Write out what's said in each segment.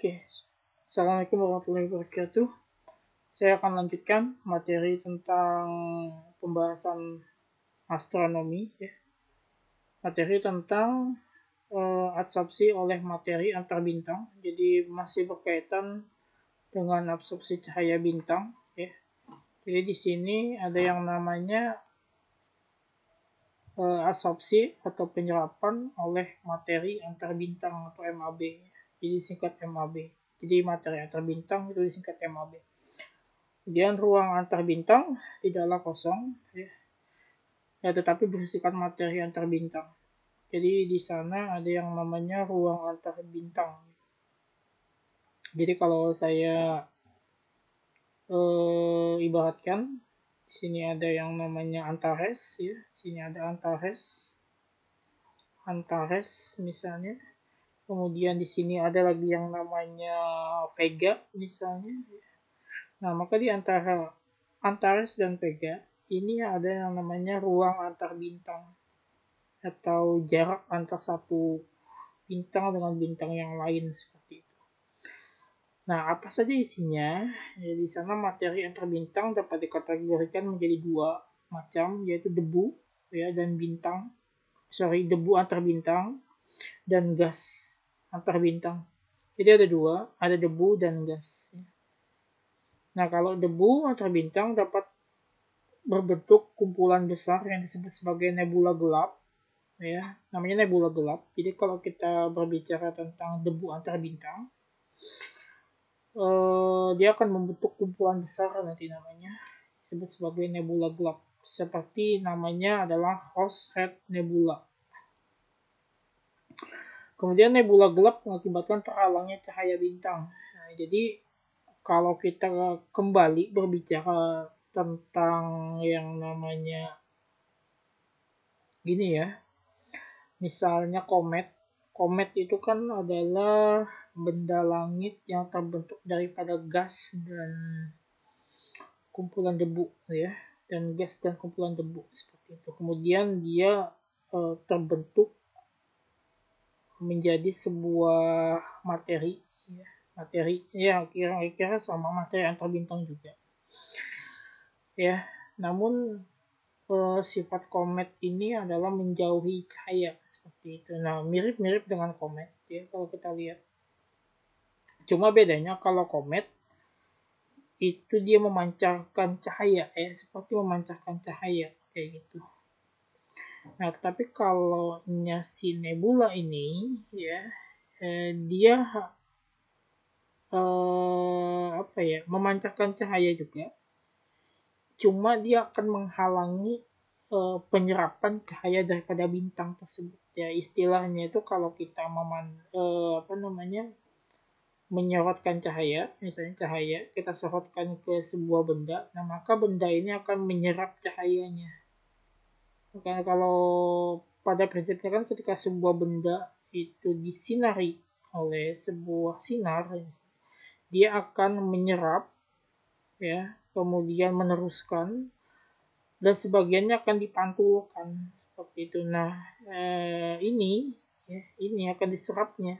Oke, Assalamualaikum warahmatullahi wabarakatuh. Saya akan lanjutkan materi tentang pembahasan astronomi, ya. Materi tentang absorpsi oleh materi antar bintang. Jadi masih berkaitan dengan absorpsi cahaya bintang, ya. Jadi di sini ada yang namanya absorpsi atau penyerapan oleh materi antar bintang atau MAB. Jadi singkat MAB. Jadi materi antar bintang itu disingkat MAB. Kemudian ruang antar bintang tidaklah kosong, ya, tetapi berisikan materi antar bintang. Jadi di sana ada yang namanya ruang antar bintang. Jadi kalau saya ibaratkan, di sini ada yang namanya Antares, ya. Di sini ada Antares misalnya. Kemudian di sini ada lagi yang namanya Vega misalnya. Nah, maka di antara Antares dan Vega ini ada yang namanya ruang antar bintang atau jarak antar satu bintang dengan bintang yang lain seperti itu. Nah, apa saja isinya? Ya, di sana materi antar bintang dapat dikategorikan menjadi dua macam, yaitu debu, ya, dan debu antar bintang dan gas antar bintang. Jadi ada dua, ada debu dan gas. Nah, kalau debu antar bintang dapat berbentuk kumpulan besar yang disebut sebagai nebula gelap, ya, namanya nebula gelap. Jadi kalau kita berbicara tentang debu antar bintang, dia akan membentuk kumpulan besar nanti namanya disebut sebagai nebula gelap. Seperti namanya adalah Horsehead Nebula. Kemudian nebula gelap mengakibatkan terhalangnya cahaya bintang. Nah, jadi kalau kita kembali berbicara tentang yang namanya gini ya, misalnya komet itu kan adalah benda langit yang terbentuk daripada gas dan kumpulan debu, ya, dan gas dan kumpulan debu seperti itu. Kemudian dia terbentuk menjadi sebuah materi, ya, kira-kira sama materi antar bintang juga, ya. Namun sifat komet ini adalah menjauhi cahaya seperti itu. Nah, mirip-mirip dengan komet, ya, kalau kita lihat. Cuma bedanya kalau komet itu dia memancarkan cahaya, ya, seperti memancarkan cahaya kayak gitu. Nah, tapi kalau si nebula ini, ya, dia memancarkan cahaya juga. Cuma dia akan menghalangi penyerapan cahaya daripada bintang tersebut. Ya, istilahnya itu kalau kita menyorotkan cahaya, misalnya cahaya kita sorotkan ke sebuah benda, nah maka benda ini akan menyerap cahayanya. Karena kalau pada prinsipnya kan ketika sebuah benda itu disinari oleh sebuah sinar, dia akan menyerap, ya, kemudian meneruskan, dan sebagiannya akan dipantulkan seperti itu. Nah, ini akan diserapnya.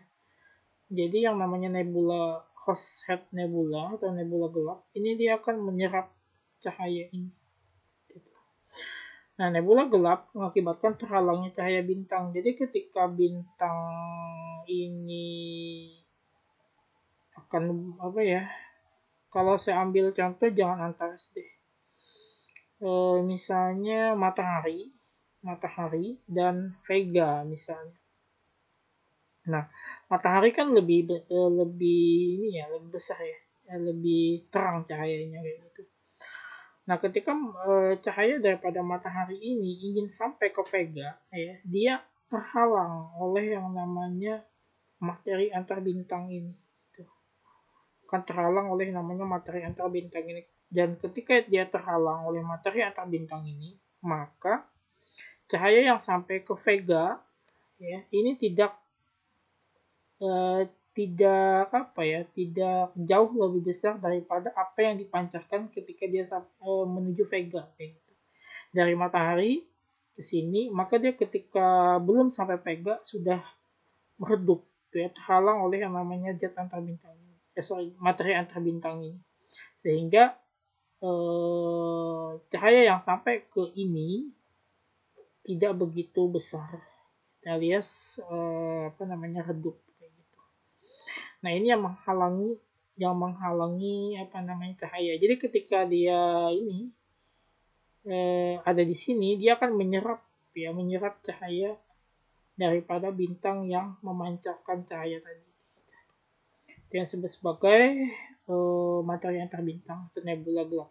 Jadi yang namanya nebula Horsehead Nebula atau nebula gelap ini dia akan menyerap cahaya ini. Nah, nebula gelap mengakibatkan terhalangnya cahaya bintang. Jadi ketika bintang ini akan kalau saya ambil contoh jangan Antares deh. Misalnya matahari dan Vega misalnya. Nah, matahari kan lebih besar, ya, lebih terang cahayanya kayak gitu. Nah, ketika cahaya daripada matahari ini ingin sampai ke Vega, ya, dia terhalang oleh yang namanya materi antar bintang ini. Kan terhalang oleh namanya materi antar bintang ini. Dan ketika dia terhalang oleh materi antar bintang ini, maka cahaya yang sampai ke Vega, ya, ini tidak jauh lebih besar daripada apa yang dipancarkan ketika dia menuju Vega, gitu. Dari matahari ke sini, maka dia ketika belum sampai Vega sudah meredup, itu ya, terhalang oleh yang namanya zat antar bintang ini. Materi antar bintang ini. Sehingga cahaya yang sampai ke ini tidak begitu besar, alias redup kayak gitu. Nah, ini yang menghalangi cahaya. Jadi ketika dia ini ada di sini, dia akan menyerap cahaya daripada bintang yang memancarkan cahaya tadi. Yang disebut sebagai materi antar bintang atau nebula gelap.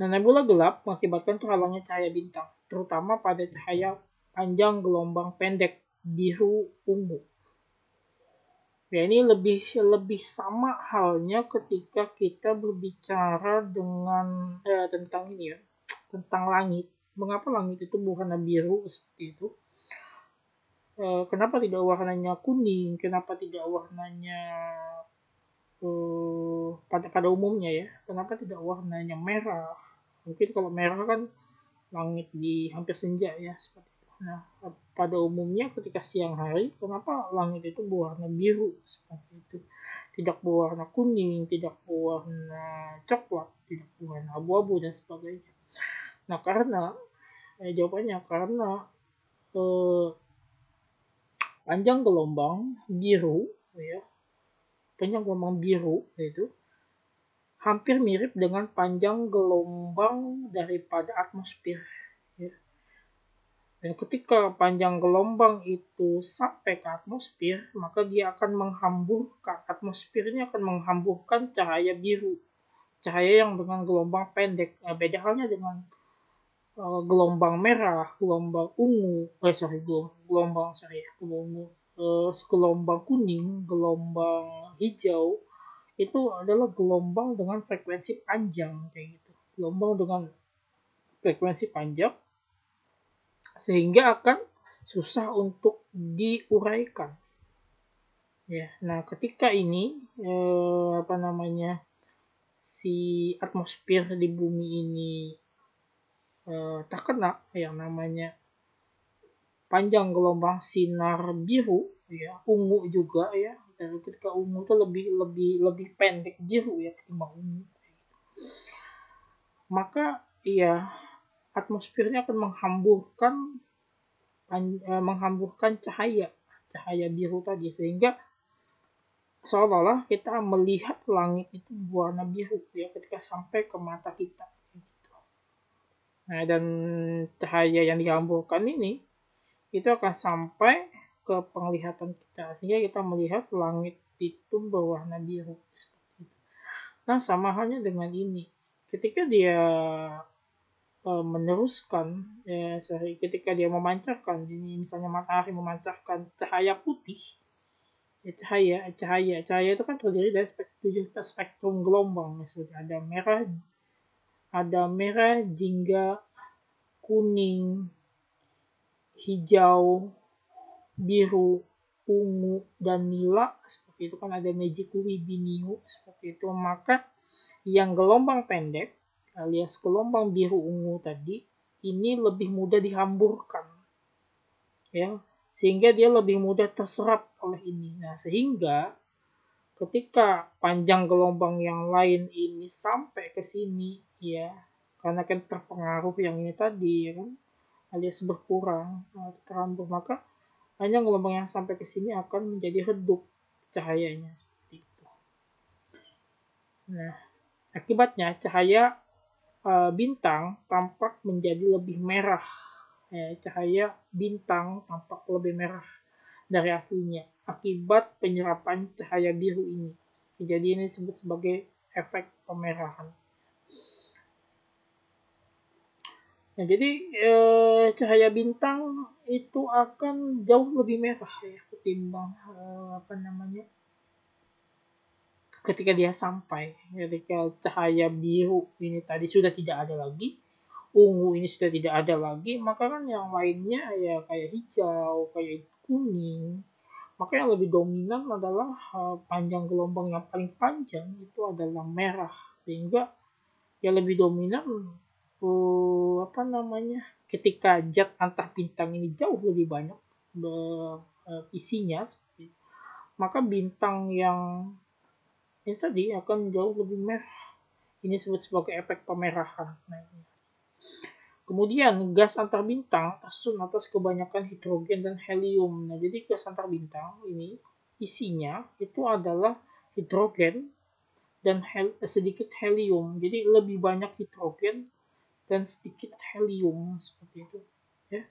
Nah, nebula gelap mengakibatkan terhalangnya cahaya bintang, terutama pada cahaya panjang gelombang pendek biru ungu. Ya, ini lebih sama halnya ketika kita berbicara dengan tentang ini ya, tentang langit. Mengapa langit itu berwarna biru seperti itu? Kenapa tidak warnanya kuning? Kenapa tidak warnanya pada umumnya ya? Kenapa tidak warnanya merah? Mungkin kalau merah kan langit di hampir senja ya seperti itu. Nah, pada umumnya ketika siang hari, kenapa langit itu berwarna biru seperti itu? Tidak berwarna kuning, tidak berwarna coklat, tidak berwarna abu-abu dan sebagainya. Nah, jawabannya karena panjang gelombang biru ya, panjang gelombang biru itu hampir mirip dengan panjang gelombang daripada atmosfer ya. Dan ketika panjang gelombang itu sampai ke atmosfer, maka dia akan atmosfernya akan menghamburkan cahaya biru. Cahaya yang dengan gelombang pendek. Beda halnya dengan gelombang merah, gelombang ungu, gelombang kuning, gelombang hijau, itu adalah gelombang dengan frekuensi panjang kayak gitu. Gelombang dengan frekuensi panjang sehingga akan susah untuk diuraikan. Ya, nah ketika ini si atmosfer di bumi ini terkena yang namanya panjang gelombang sinar biru ya, ungu juga ya. Dan ketika ungu itu lebih pendek biru ya ketimbang ungu. Maka ya atmosfernya akan menghamburkan cahaya biru tadi, sehingga seolah-olah kita melihat langit itu berwarna biru ya ketika sampai ke mata kita. Nah, dan cahaya yang dihamburkan ini itu akan sampai ke penglihatan kita sehingga kita melihat langit itu berwarna biru seperti itu. Nah, sama halnya dengan ini. Ketika dia ketika dia memancarkan, ini misalnya matahari memancarkan cahaya putih, ya cahaya itu kan terdiri dari spektrum gelombang, misalnya ada merah, jingga, kuning, hijau, biru, ungu, dan nila seperti itu kan, ada Magicuri, Binio seperti itu. Maka yang gelombang pendek alias gelombang biru ungu tadi ini lebih mudah dihamburkan ya, sehingga dia lebih mudah terserap oleh ini. Nah, sehingga ketika panjang gelombang yang lain ini sampai ke sini ya, karena kan terpengaruh yang ini tadi ya kan, alias berkurang, terhambur, maka panjang gelombang yang sampai ke sini akan menjadi redup cahayanya seperti itu. Nah, akibatnya cahaya bintang tampak menjadi lebih merah. Cahaya bintang tampak lebih merah dari aslinya akibat penyerapan cahaya biru ini. Jadi ini disebut sebagai efek pemerahan. Nah, jadi cahaya bintang itu akan jauh lebih merah ya ketimbang ketika dia sampai. Ketika cahaya biru ini tadi sudah tidak ada lagi, ungu ini sudah tidak ada lagi, maka kan yang lainnya ya kayak hijau, kayak kuning. Maka yang lebih dominan adalah panjang gelombang yang paling panjang itu adalah merah, sehingga yang lebih dominan ketika zat antar bintang ini jauh lebih banyak isinya, maka bintang yang ini tadi akan jauh lebih merah. Ini disebut sebagai efek pemerahan. Nah, kemudian gas antar bintang tersusun atas kebanyakan hidrogen dan helium. Nah, jadi gas antar bintang ini isinya itu adalah hidrogen dan sedikit helium. Jadi lebih banyak hidrogen dan sedikit helium seperti itu. Ya.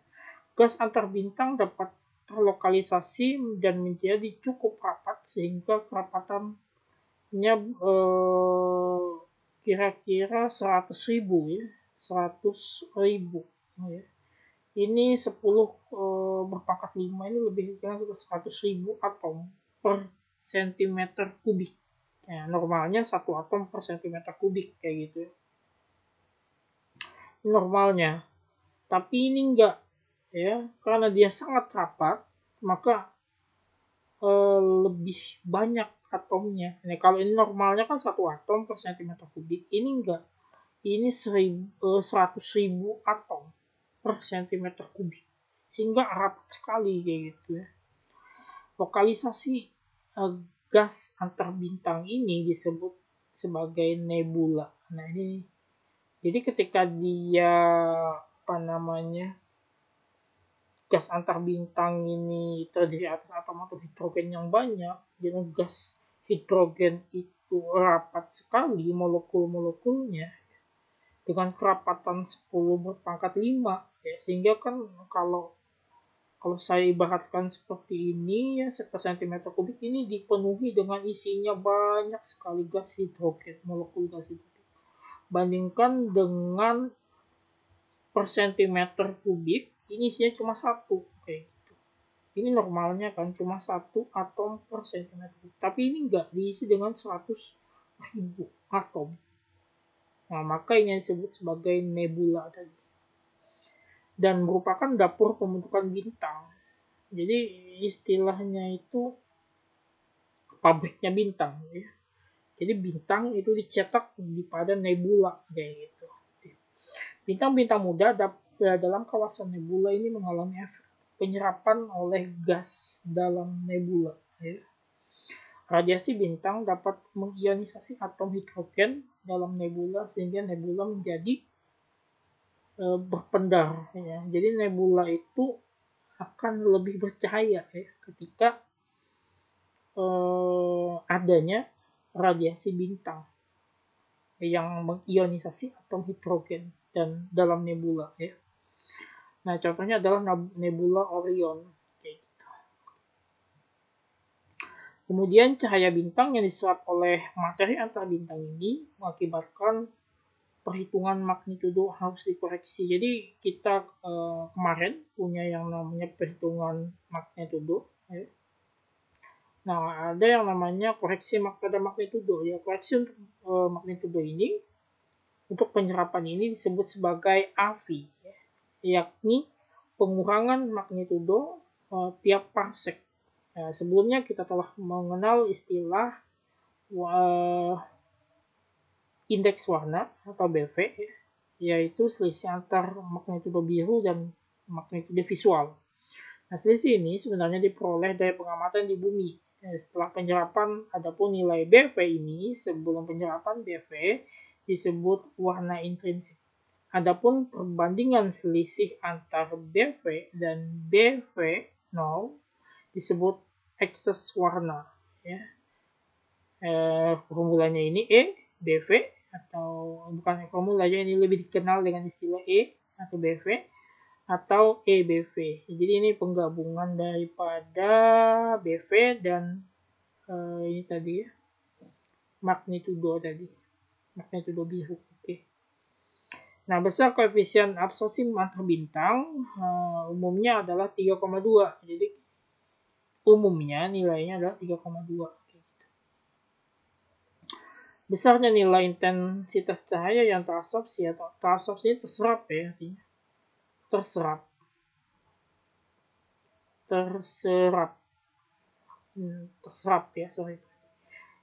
Gas antar bintang dapat terlokalisasi dan menjadi cukup rapat sehingga kerapatannya kira-kira 100.000 ya, 100.000 ya. Ini 10 berpangkat 5 ini lebih kurang 100.000 atom per sentimeter kubik. Ya, normalnya 1 atom per sentimeter kubik kayak gitu ya. Normalnya. Tapi ini enggak ya, karena dia sangat rapat, maka lebih banyak atomnya. Nah, kalau ini normalnya kan 1 atom per sentimeter kubik, ini enggak. Ini 100.000 atom per sentimeter kubik. Sehingga rapat sekali kayak gitu ya. Lokalisasi gas antar bintang ini disebut sebagai nebula. Nah, ini jadi ketika dia gas antar bintang ini terdiri atas atom-atom hidrogen yang banyak, dan gas hidrogen itu rapat sekali molekul-molekulnya dengan kerapatan 10 berpangkat 5 ya, sehingga kan kalau saya ibaratkan seperti ini ya, per sentimeter kubik ini dipenuhi dengan isinya banyak sekali gas hidrogen, molekul gas hidrogen. Bandingkan dengan per sentimeter kubik ini isinya cuma 1 kayak gitu. Ini normalnya kan cuma 1 atom per sentimeter kubik. Tapi ini enggak, diisi dengan 100.000 atom. Nah, maka ini disebut sebagai nebula tadi. Dan merupakan dapur pembentukan bintang. Jadi istilahnya itu pabriknya bintang ya. Jadi bintang itu dicetak pada nebula kayak gitu. Bintang-bintang muda dalam kawasan nebula ini mengalami efek penyerapan oleh gas dalam nebula. Ya. Radiasi bintang dapat mengionisasi atom hidrogen dalam nebula sehingga nebula menjadi berpendar. Ya. Jadi nebula itu akan lebih bercahaya ya, ketika adanya radiasi bintang yang mengionisasi atom hidrogen dan dalam nebula ya. Nah, contohnya adalah nebula Orion. Kemudian cahaya bintang yang diserap oleh materi antar bintang ini mengakibatkan perhitungan magnitudo harus dikoreksi. Jadi kita kemarin punya yang namanya perhitungan magnitudo. Ya. Nah, ada yang namanya koreksi pada magnitudo. Ya, koreksi untuk magnitudo ini, untuk penyerapan ini disebut sebagai AVI, ya, yakni pengurangan magnitudo tiap parsek. Nah, sebelumnya kita telah mengenal istilah indeks warna atau BV, yaitu selisih antar magnitudo biru dan magnitudo visual. Nah, selisih ini sebenarnya diperoleh dari pengamatan di bumi. Setelah penyerapan, adapun nilai BV ini sebelum penyerapan BV disebut warna intrinsik. Adapun perbandingan selisih antar BV dan BV0 disebut ekses warna. Ya. Formulanya ini E, BV, atau bukan formulanya, ini lebih dikenal dengan istilah E atau BV atau EBV. Jadi ini penggabungan daripada BV dan ini tadi ya, magnitudo tadi, magnitudo biru. Oke. Nah, besar koefisien absorpsi antar bintang umumnya adalah 3,2. Jadi umumnya nilainya adalah 3,2. Besarnya nilai intensitas cahaya yang terabsorpsi atau terabsorpsi terserap ya, artinya terserap ya,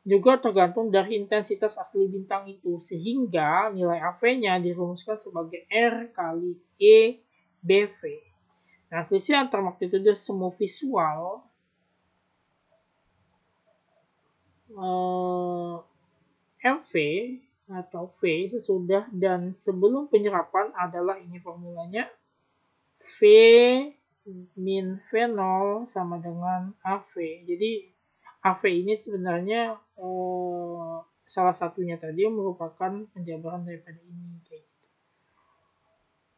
juga tergantung dari intensitas asli bintang itu, sehingga nilai AV-nya dirumuskan sebagai R kali E BV. Nah, selisih antar magnitudo semu visual MV atau V sesudah dan sebelum penyerapan adalah ini formulanya V min V0 sama dengan AV. Jadi AV ini sebenarnya salah satunya tadi merupakan penjabaran daripada ini.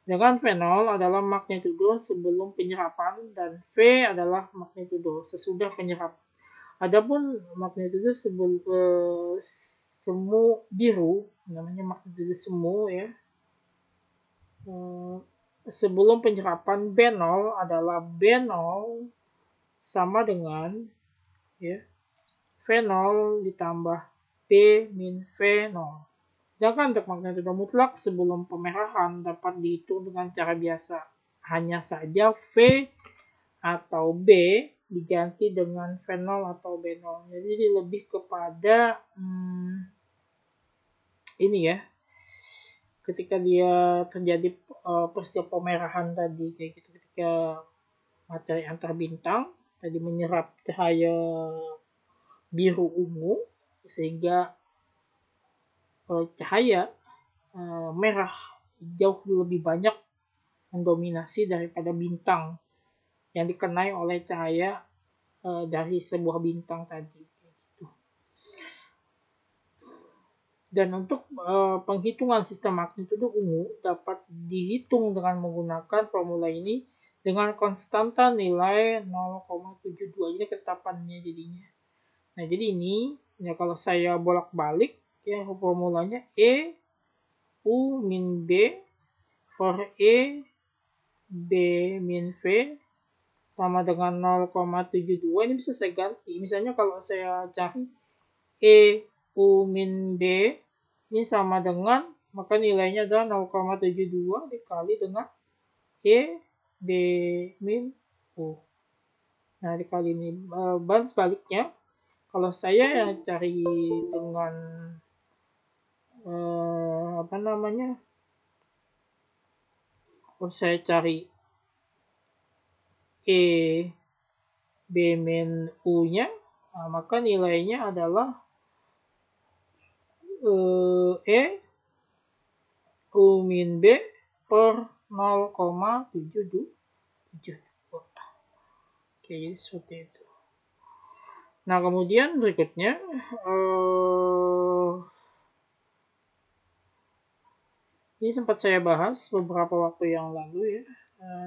Dengan V0 adalah magnitudo sebelum penyerapan dan V adalah magnitudo sesudah penyerapan. Adapun magnitudo semu biru, namanya magnitudo semu ya. Sebelum penyerapan B0 adalah B0 sama dengan ya, V0 ditambah B min V0. Sedangkan untuk magnitudo mutlak sebelum pemerahan dapat dihitung dengan cara biasa. Hanya saja V atau B diganti dengan V0 atau B0. Jadi lebih kepada ini ya. Ketika dia terjadi peristiwa pemerahan tadi kayak gitu, ketika materi antar bintang tadi menyerap cahaya biru ungu sehingga cahaya merah jauh lebih banyak mendominasi daripada bintang yang dikenai oleh cahaya dari sebuah bintang tadi. Dan untuk penghitungan sistem magnitudo ungu dapat dihitung dengan menggunakan formula ini dengan konstanta nilai 0,72. Ini ketetapannya jadinya. Nah, jadi ini ya kalau saya bolak-balik ya formulanya E U min B per E B min V sama dengan 0,72. Ini bisa saya ganti. Misalnya kalau saya cari E U min B ini sama dengan, maka nilainya adalah 0,72 dikali dengan E B min U. Nah, dikali ini. Bahan sebaliknya, kalau saya yang cari dengan kalau saya cari E B min U-nya, nah, maka nilainya adalah E U min B per 0,77. Oke, jadi seperti itu. Nah, kemudian berikutnya ini sempat saya bahas beberapa waktu yang lalu ya,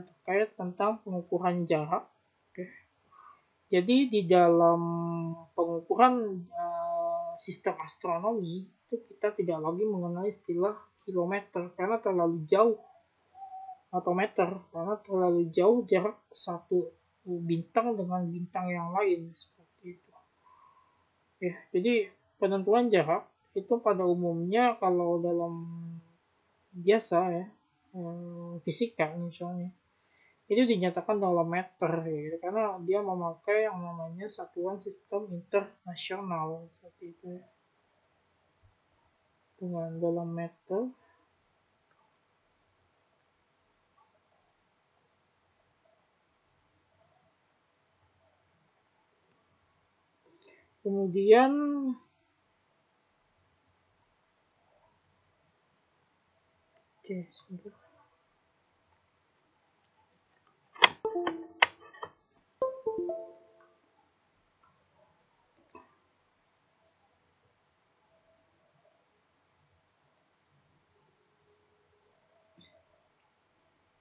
terkait tentang pengukuran jarak. Oke. Jadi di dalam pengukuran sistem astronomi itu kita tidak lagi mengenal istilah kilometer karena terlalu jauh, atau meter karena terlalu jauh jarak satu bintang dengan bintang yang lain seperti itu. Ya, jadi penentuan jarak itu pada umumnya kalau dalam biasa ya fisika misalnya itu dinyatakan dalam meter gitu, karena dia memakai yang namanya satuan sistem internasional seperti itu ya. Dengan dalam meter. Kemudian sebentar.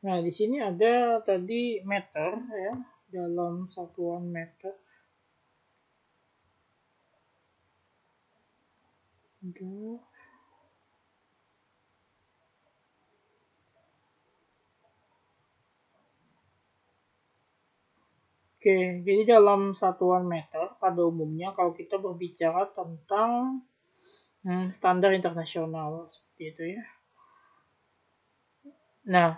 Nah, di sini ada tadi meter ya, dalam satuan meter. Oke, jadi dalam satuan meter pada umumnya kalau kita berbicara tentang standar internasional seperti itu ya. Nah,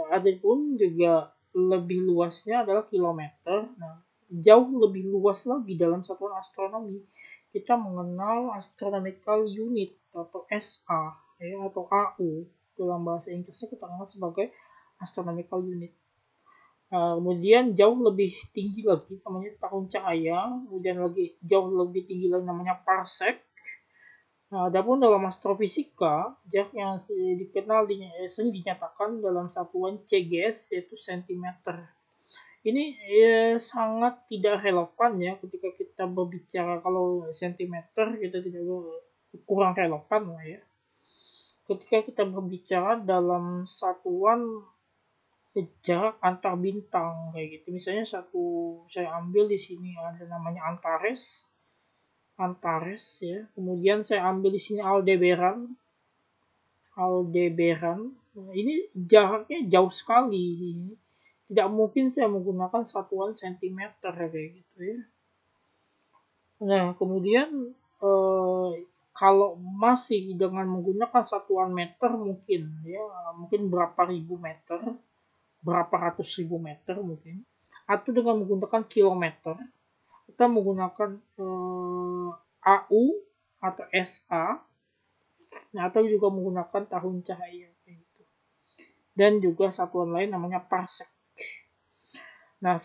ada pun juga lebih luasnya adalah kilometer. Nah, jauh lebih luas lagi dalam satuan astronomi. Kita mengenal astronomical unit atau SA ya, atau AU dalam bahasa Inggrisnya kita kenal sebagai astronomical unit. Kemudian jauh lebih tinggi lagi namanya tahun cahaya, kemudian lagi jauh lebih tinggi lagi namanya parsec. Adapun dalam astrofisika, jarak yang sering dinyatakan dalam satuan CGS yaitu centimeter. Ini sangat tidak relevan ya ketika kita berbicara kalau sentimeter kita tidak kurang relevan lah ya. Ketika kita berbicara dalam satuan jarak antar bintang kayak gitu. Misalnya saya ambil di sini ada namanya Antares ya. Kemudian saya ambil di sini Aldebaran. Nah, ini jaraknya jauh sekali. Tidak mungkin saya menggunakan satuan sentimeter kayak gitu ya. Nah, kemudian kalau masih dengan menggunakan satuan meter mungkin ya, mungkin berapa ribu meter, berapa ratus ribu meter mungkin, atau dengan menggunakan kilometer, kita menggunakan AU atau SA, atau juga menggunakan tahun cahaya gitu. Dan juga satuan lain namanya parsec. Nah,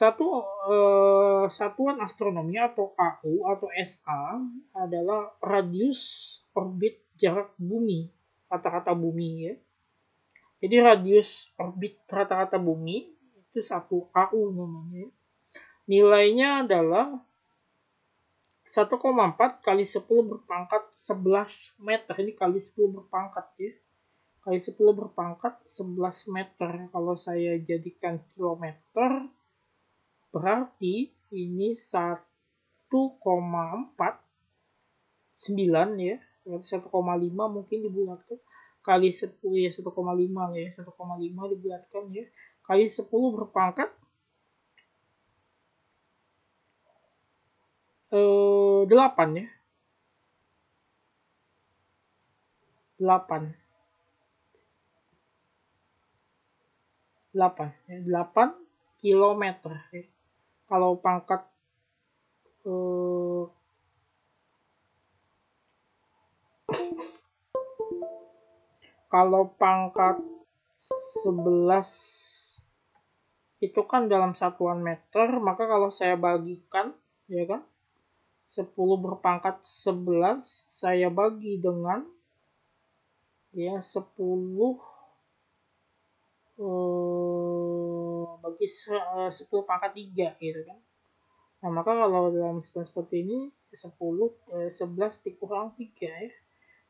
satuan astronomi atau AU atau SA adalah radius orbit jarak bumi, rata-rata bumi ya. Jadi radius orbit rata-rata bumi itu 1 AU namanya. Nilainya adalah 1,4 kali 10 berpangkat 11 meter. Ini kali 10 berpangkat ya. Kali 10 berpangkat 11 meter. Kalau saya jadikan kilometer, berarti ini 1,49 ya. Berarti 1,5 mungkin dibulatkan. Kali 10 ya 1,5 ya. 1,5 dibulatkan ya. Kali 10 berpangkat 8 ya. 8 kilometer ya. Kalau pangkat kalau pangkat 11 itu kan dalam satuan meter, maka kalau saya bagikan ya kan 10 berpangkat 11 saya bagi dengan ya 10 bagi 10 pangkat 3 gitu kan. Nah, maka kalau dalam seperti ini 11 dikurang 3 ya.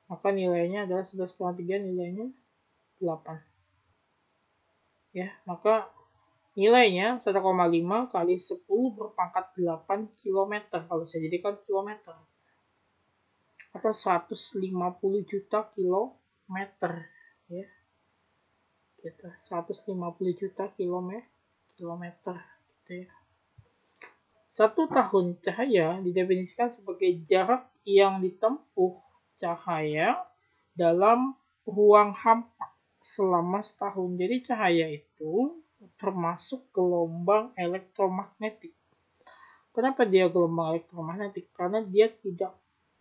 Maka nilainya adalah 11 kurang 3 nilainya 8. Ya, maka nilainya 1,5 kali 10 berpangkat 8 km kalau saya jadikan kilometer. Atau 150 juta kilometer ya. Gitu. 150 juta kilometer gitu ya. 1 tahun cahaya didefinisikan sebagai jarak yang ditempuh cahaya dalam ruang hampa selama setahun. Jadi cahaya itu termasuk gelombang elektromagnetik. Kenapa dia gelombang elektromagnetik? Karena dia tidak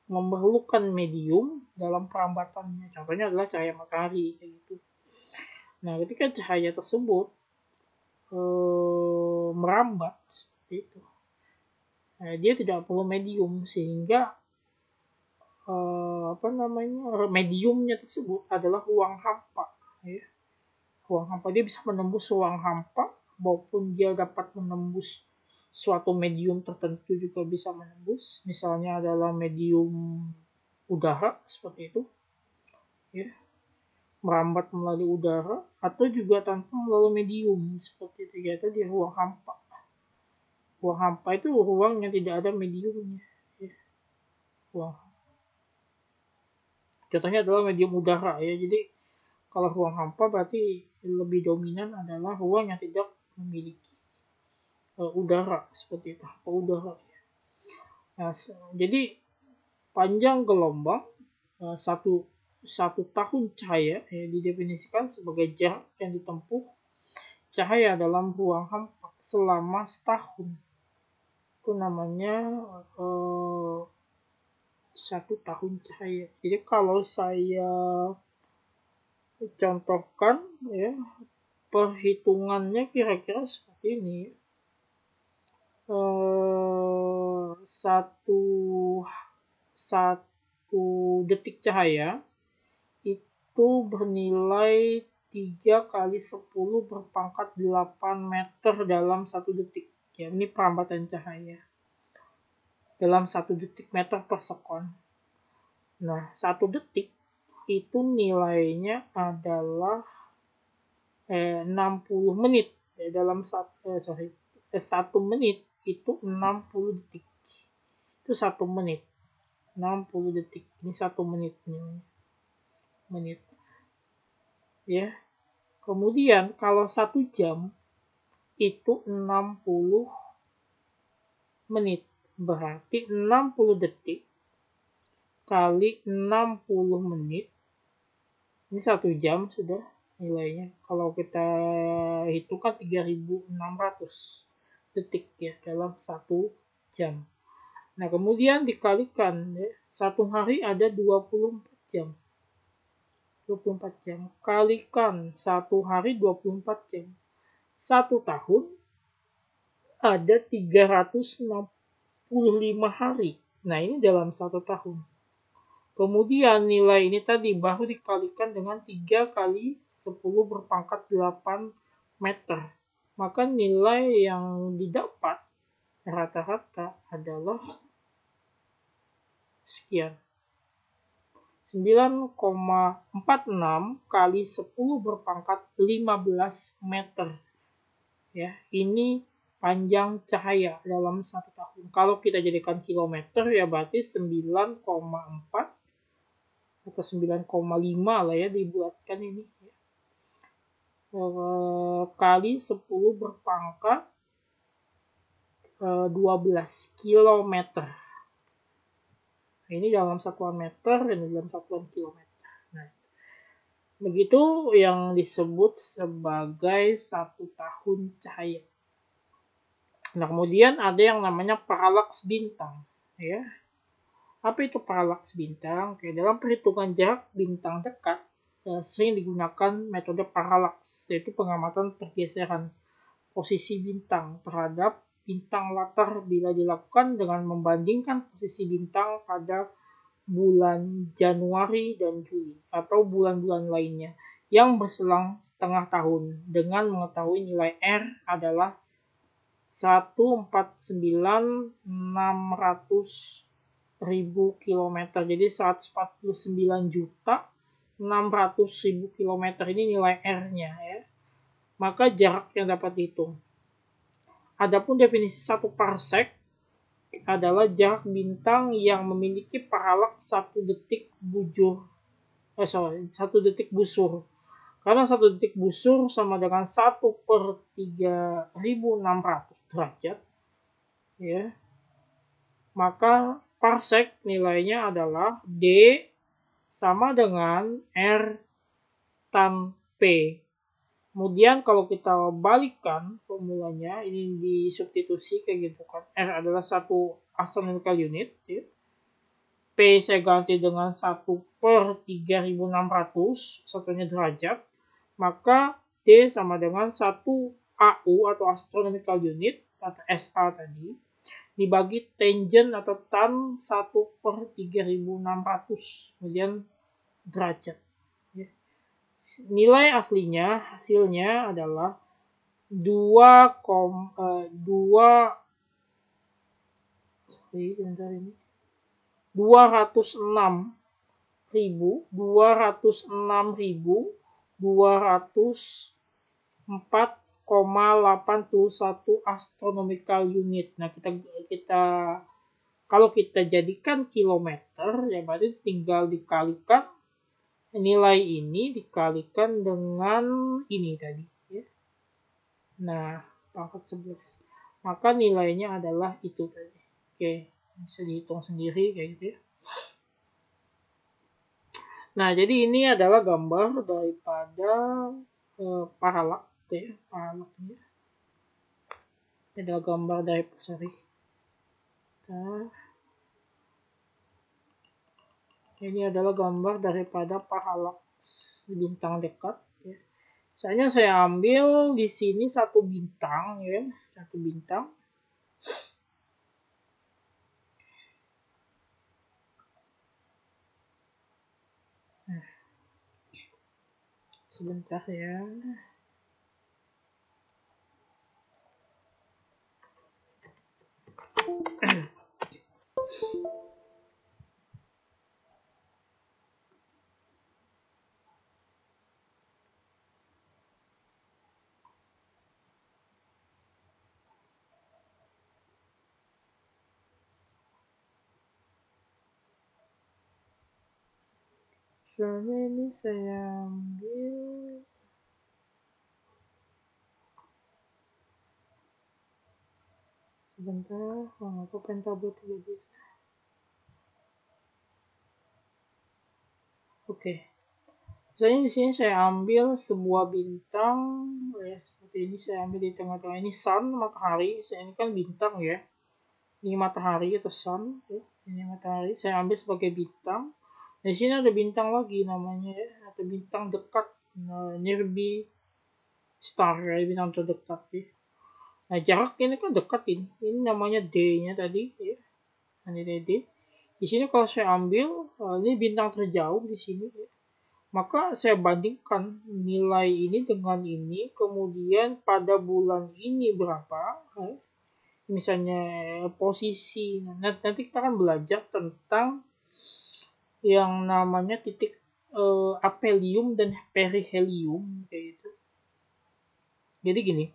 memerlukan medium dalam perambatannya. Contohnya adalah cahaya matahari kayak gitu. Nah, ketika cahaya tersebut merambat seperti itu, dia tidak perlu medium sehingga mediumnya tersebut adalah ruang hampa ya. Ruang hampa dia bisa menembus ruang hampa maupun dia dapat menembus suatu medium tertentu juga bisa menembus, misalnya adalah medium udara seperti itu ya, merambat melalui udara atau juga tanpa melalui medium seperti itu ya, di ruang hampa. Ruang hampa itu ruang yang tidak ada mediumnya ya. Ruang contohnya adalah medium udara ya. Jadi kalau ruang hampa berarti lebih dominan adalah ruang yang tidak memiliki udara seperti itu, udara. Nah, jadi panjang gelombang satu tahun cahaya didefinisikan sebagai jarak yang ditempuh cahaya dalam ruang hampa selama setahun. Itu namanya 1 tahun cahaya. Jadi kalau saya contohkan ya perhitungannya kira-kira seperti ini. Satu detik cahaya itu bernilai 3 kali 10 berpangkat 8 meter dalam 1 detik. Ya, ini perambatan cahaya dalam 1 detik meter per sekon. Nah, 1 detik itu nilainya adalah 60 menit. Ya, dalam 1 menit itu 60 detik. Itu 1 menit. 60 detik. Ini 1 menit menit. Ya. Kemudian kalau 1 jam itu 60 menit. Berarti 60 detik kali 60 menit. Ini 1 jam sudah nilainya. Kalau kita hitung kan 3.600 detik ya dalam 1 jam. Nah, kemudian dikalikan ya. 1 hari ada 24 jam. 24 jam. Kalikan 1 hari 24 jam. 1 tahun ada 365 hari. Nah, ini dalam 1 tahun. Kemudian nilai ini tadi baru dikalikan dengan 3 kali 10 berpangkat 8 meter. Maka nilai yang didapat rata-rata adalah sekian. 9,46 kali 10 berpangkat 15 meter. Ya, ini panjang cahaya dalam 1 tahun. Kalau kita jadikan kilometer ya berarti 9,4 atau 9,5 lah ya dibuatkan ini. Kali 10 berpangkat 12 kilometer. Ini dalam satuan meter, ini dalam satuan kilometer. Nah, begitu yang disebut sebagai 1 tahun cahaya. Nah, kemudian ada yang namanya paralaks bintang. Ya. Apa itu paralaks bintang? Oke, dalam perhitungan jarak bintang dekat, sering digunakan metode paralaks, yaitu pengamatan pergeseran posisi bintang terhadap bintang latar bila dilakukan dengan membandingkan posisi bintang pada bulan Januari dan Juli atau bulan-bulan lainnya yang berselang setengah tahun dengan mengetahui nilai R adalah 149.600.000 kilometer. Jadi 149.600.000 kilometer ini nilai R-nya ya. Maka jarak yang dapat dihitung. Adapun definisi 1 parsec adalah jarak bintang yang memiliki paralaks 1 detik busur. Karena 1 detik busur sama dengan 1/3600 derajat. Ya. Maka parsec nilainya adalah D sama dengan R tan P. Kemudian kalau kita balikan formulanya, ini disubstitusi kayak gitu kan. R adalah 1 astronomical unit. Ya. P saya ganti dengan 1/3600, satunya derajat. Maka D sama dengan 1 AU atau astronomical unit, atau SA tadi, dibagi tangent atau tan 1/3600. Kemudian derajat. Nilai aslinya hasilnya adalah 206.204,81 astronomical unit. Nah, kalau kita jadikan kilometer ya berarti tinggal dikalikan nilai ini dikalikan dengan ini tadi ya. Nah, pangkat 11. Maka nilainya adalah itu tadi. Oke, bisa dihitung sendiri kayak gitu ya. Nah, jadi ini adalah gambar daripada paralak ya, paralak ya. Ini adalah gambar dari ini adalah gambar daripada paralaks bintang dekat ya. Misalnya saya ambil di sini 1 bintang ya, 1 bintang. Nah, sebentar ya. Misalnya ini saya ambil sebentar, aku pentabel tidak bisa. Oke. Misalnya di sini saya ambil sebuah bintang ya, seperti ini saya ambil di tengah-tengah ini sun, matahari. Saya ini kan bintang ya. Ini matahari atau sun ya. Ini matahari saya ambil sebagai bintang. Di sini ada bintang lagi namanya ya, atau bintang dekat, nearby star ya, bintang terdekat ya. Nah, jarak ini kan dekat ini. Ini namanya D-nya tadi ya. Ini D. Di sini kalau saya ambil ini bintang terjauh di sini ya. Maka saya bandingkan nilai ini dengan ini, kemudian pada bulan ini berapa, misalnya posisi. Nanti kita akan belajar tentang yang namanya titik aphelium dan perihelium kayak gitu. Jadi gini,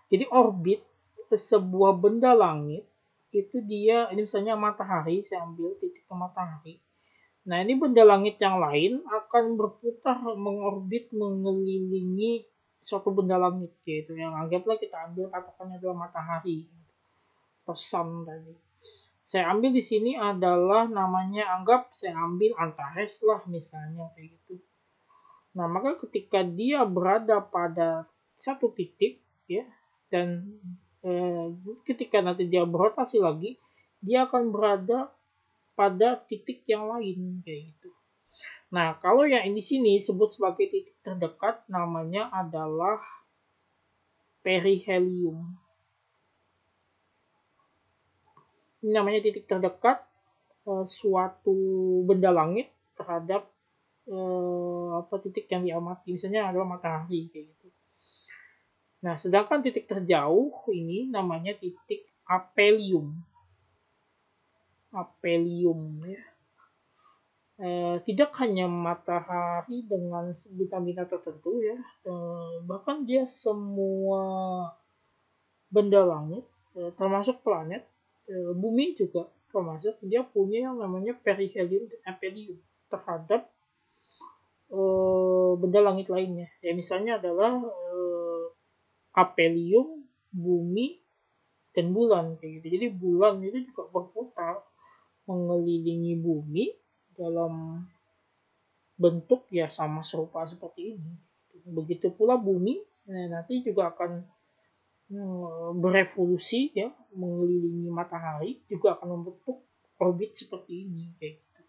jadi orbit sebuah benda langit itu dia, ini misalnya matahari, saya ambil titik ke matahari. Nah, ini benda langit yang lain akan berputar mengorbit mengelilingi suatu benda langit yaitu yang anggaplah kita ambil patokannya adalah matahari atau sun tadi. Saya ambil di sini adalah namanya, anggap saya ambil Antares lah misalnya kayak gitu. Nah, maka ketika dia berada pada satu titik ya, dan ketika nanti dia berotasi lagi, dia akan berada pada titik yang lain kayak gitu. Nah, kalau yang di sini disebut sebagai titik terdekat namanya adalah perihelium. Ini namanya titik terdekat suatu benda langit terhadap titik yang diamati. Misalnya adalah matahari kayak gitu. Nah, sedangkan titik terjauh ini namanya titik aphelium. Aphelium ya. Tidak hanya matahari dengan bintang-bintang tertentu ya, bahkan dia semua benda langit, termasuk planet, bumi juga termasuk, dia punya yang namanya perihelium dan aphelium terhadap benda langit lainnya. Ya misalnya adalah aphelium, bumi, dan bulan kayak gitu. Jadi bulan itu juga berputar mengelilingi bumi dalam bentuk ya sama serupa seperti ini. Begitu pula bumi nanti juga akan berevolusi ya mengelilingi matahari, juga akan membentuk orbit seperti ini kayak gitu.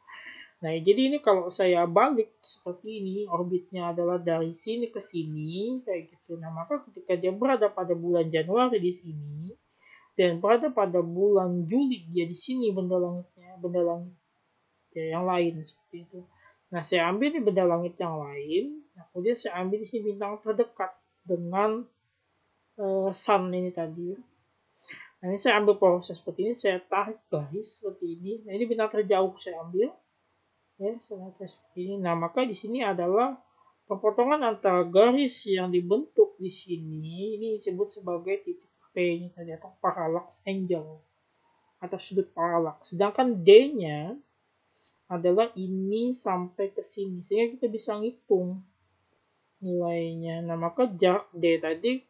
Nah, jadi ini kalau saya balik seperti ini, orbitnya adalah dari sini ke sini kayak gitu. Nah, maka ketika dia berada pada bulan Januari di sini dan berada pada bulan Juli dia di sini benda langit ya, yang lain seperti itu. Nah, saya ambil di benda langit yang lain, nah, kemudian saya ambil di sini bintang terdekat dengan sun ini tadi. Nah, ini saya ambil proses seperti ini, saya tarik garis seperti ini. Nah, ini bintang terjauh saya ambil. Ya, saya tarik seperti ini. Nah, maka di sini adalah perpotongan antara garis yang dibentuk di sini, ini disebut sebagai titik P ini tadi, atau parallax angle atau sudut paralaks. Sedangkan D-nya adalah ini sampai ke sini, sehingga kita bisa ngitung nilainya. Nah, maka jarak D tadi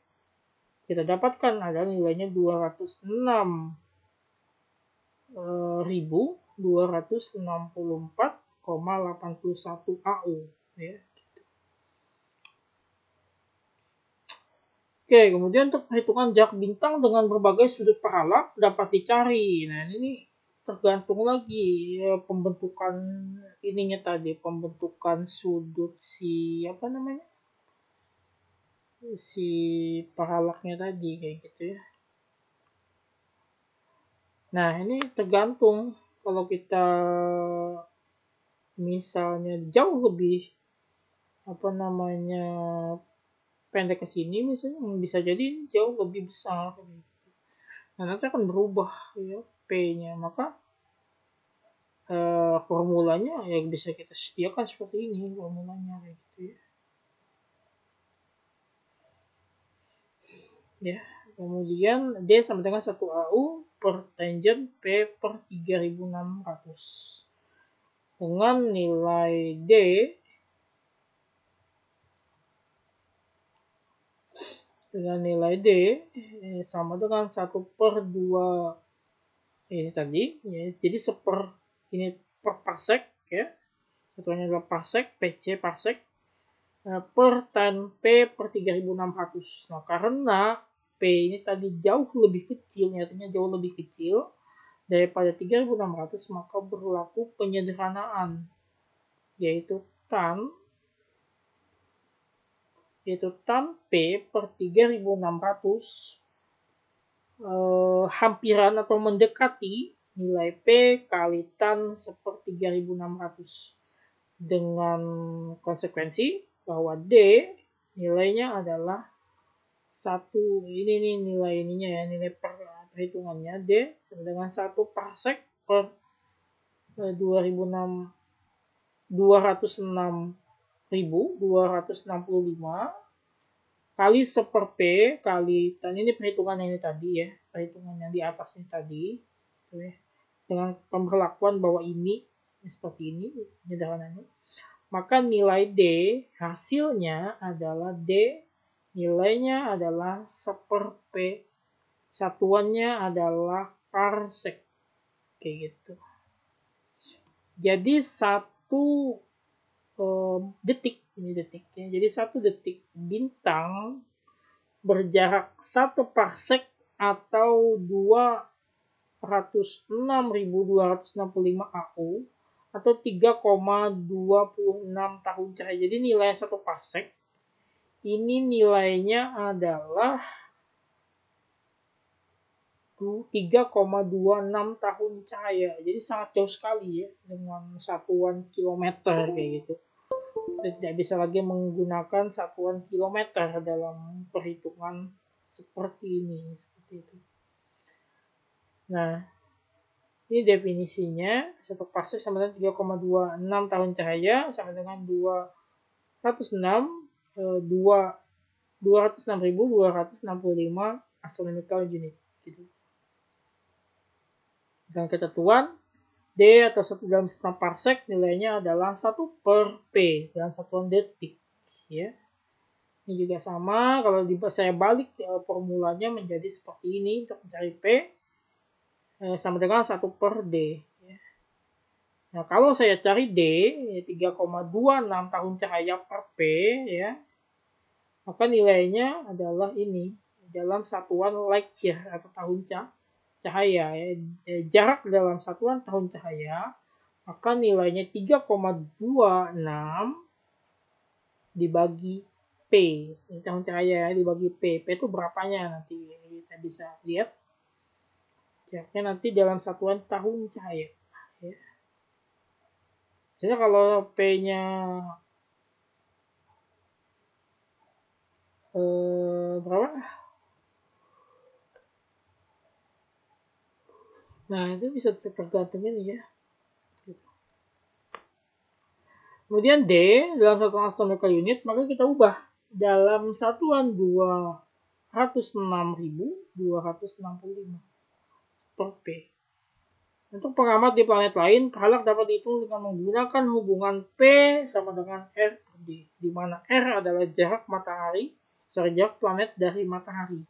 kita dapatkan adalah nilainya 206.264,81 AU ya. Oke, kemudian untuk perhitungan jarak bintang dengan berbagai sudut paralak dapat dicari. Nah, ini tergantung lagi ya, pembentukan ininya tadi, pembentukan sudut si apa namanya? si paralaknya tadi kayak gitu ya. Nah, ini tergantung kalau kita misalnya jauh lebih pendek ke sini misalnya bisa jadi jauh lebih besar. Nah, nanti akan berubah ya P-nya. Maka formulanya ya bisa kita sediakan seperti ini formulanya kayak gitu ya. Ya, kemudian D sama dengan 1 AU per tangent P per 3600 dengan nilai D sama dengan 1 per 2 ini tadi ya, jadi ini per parsec ya, satuannya adalah parsec, PC parsec per tan P per 3600. Nah, karena P ini tadi jauh lebih kecil, artinya jauh lebih kecil daripada 3600, maka berlaku penyederhanaan, yaitu tan P per 3600 hampiran atau mendekati nilai P kali tan per 3600 dengan konsekuensi bahwa D nilainya adalah 1, ini nih nilai ininya ya, nilai perhitungannya D sama dengan 1 parsec per 206.265 kali 1 per P kali tan, ini perhitungan yang ini tadi ya, perhitungan yang di atas ini tadi gitu ya, dengan pemberlakuan bahwa ini seperti ini sederhananya. Maka nilai D hasilnya adalah D nilainya adalah 1 per P, satuannya adalah parsec kayak gitu. Jadi 1 detik, ini detik ya. Jadi 1 detik bintang berjarak 1 parsec atau 206.265 AU atau 3,26 tahun cahaya. Jadi nilai 1 parsec ini nilainya adalah 3,26 tahun cahaya. Jadi sangat jauh sekali ya dengan satuan kilometer kayak gitu. Tidak bisa lagi menggunakan satuan kilometer dalam perhitungan seperti ini, seperti itu. Nah, ini definisinya, 1 parsec sama dengan 3,26 tahun cahaya sama dengan 206.265 astronomical unit gitu. Dengan ketentuan D atau 1 dalam 1 parsec nilainya adalah 1 per P dalam satuan detik ya. Ini juga sama, kalau saya balik formulanya menjadi seperti ini untuk mencari P sama dengan 1 per D ya. Nah, kalau saya cari D 3,26 tahun cahaya per P ya, maka nilainya adalah ini dalam satuan light year atau tahun cahaya ya. Jarak dalam satuan tahun cahaya, maka nilainya 3,26 dibagi P, ini tahun cahaya ya, dibagi P. P itu berapanya nanti kita bisa lihat. Jaraknya nanti dalam satuan tahun cahaya ya. Jadi kalau P-nya berapa? Nah, itu bisa tergantung ini ya. Kemudian D dalam satuan astronomical unit, maka kita ubah dalam satuan 206.265 per P. Untuk pengamat di planet lain, paralak dapat dihitung dengan menggunakan hubungan P sama dengan R per D, di mana R adalah jarak planet dari matahari.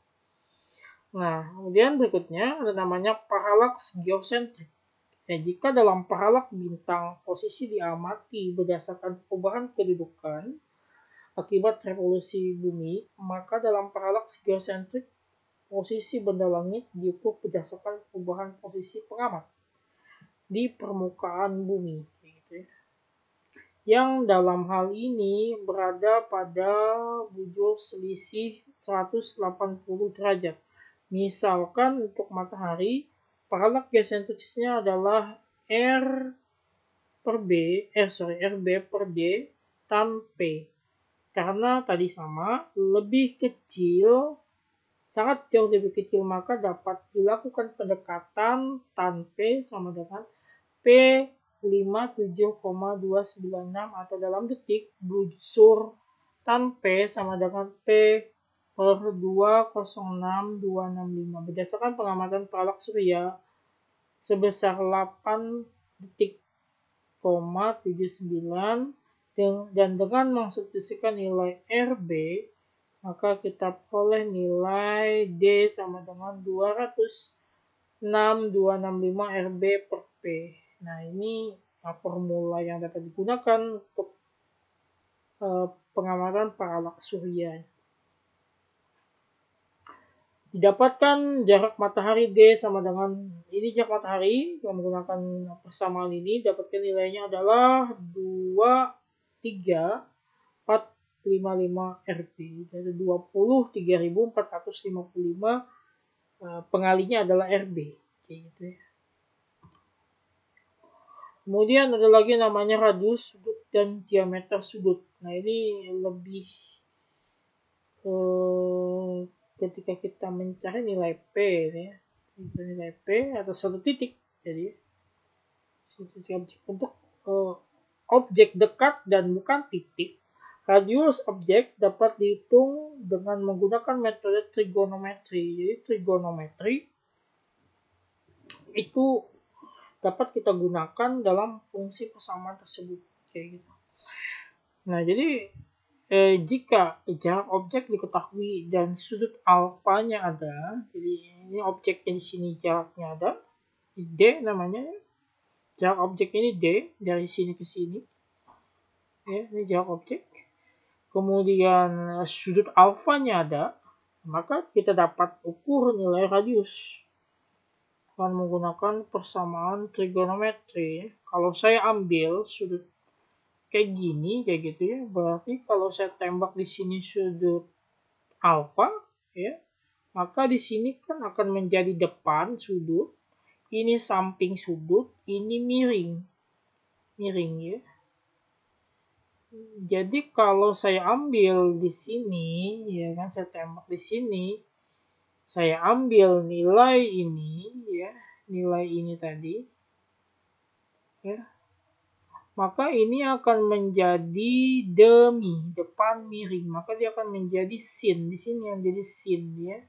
Nah, kemudian berikutnya ada namanya paralaks geosentrik. Nah, jika dalam paralak bintang posisi diamati berdasarkan perubahan kedudukan akibat revolusi bumi, maka dalam paralaks geosentrik posisi benda langit diukur berdasarkan perubahan posisi pengamat di permukaan bumi. Gitu ya. yang dalam hal ini berada pada bujur selisih 180 derajat. Misalkan untuk matahari, paralak geosentriksnya adalah RB per D tan P. Karena tadi sama, lebih kecil, sangat jauh lebih kecil, maka dapat dilakukan pendekatan tan P sama dengan P 57,296 atau dalam detik busur tan P sama dengan P per 206265 berdasarkan pengamatan paralak surya sebesar 8 detik, 79 dan dengan mensubstitusikan nilai RB maka kita peroleh nilai D sama dengan 206,265 RB per P. Nah, ini formula yang dapat digunakan untuk pengamatan paralak surya. Didapatkan jarak matahari D sama dengan ini jarak matahari dengan menggunakan persamaan ini dapatkan nilainya adalah 23,455 RB, yaitu 23.455 pengalinya adalah RB, kayak gitu ya. Kemudian ada lagi namanya radius sudut dan diameter sudut. Nah, ini lebih ketika kita mencari nilai P ya. Nilai P atau satu titik. Jadi untuk objek dekat dan bukan titik, radius objek dapat dihitung dengan menggunakan metode trigonometri. Jadi trigonometri itu dapat kita gunakan dalam fungsi persamaan tersebut kayak gitu. Nah, jadi jika jarak objek diketahui dan sudut alfanya ada, jadi ini objeknya di sini jaraknya ada, D namanya, jarak objek ini D dari sini ke sini, ya ini jarak objek. Kemudian sudut alfanya ada, maka kita dapat ukur nilai radius dengan menggunakan persamaan trigonometri. Kalau saya ambil sudut kayak gini, kayak gitu ya, berarti kalau saya tembak di sini sudut alfa, ya, maka di sini kan akan menjadi depan sudut, ini samping sudut, ini miring ya. Jadi kalau saya ambil di sini, ya kan, saya tembak di sini, saya ambil nilai ini, ya, nilai ini tadi, ya. Maka ini akan menjadi depan miring, maka dia akan menjadi sin. Di sini yang jadi sin ya.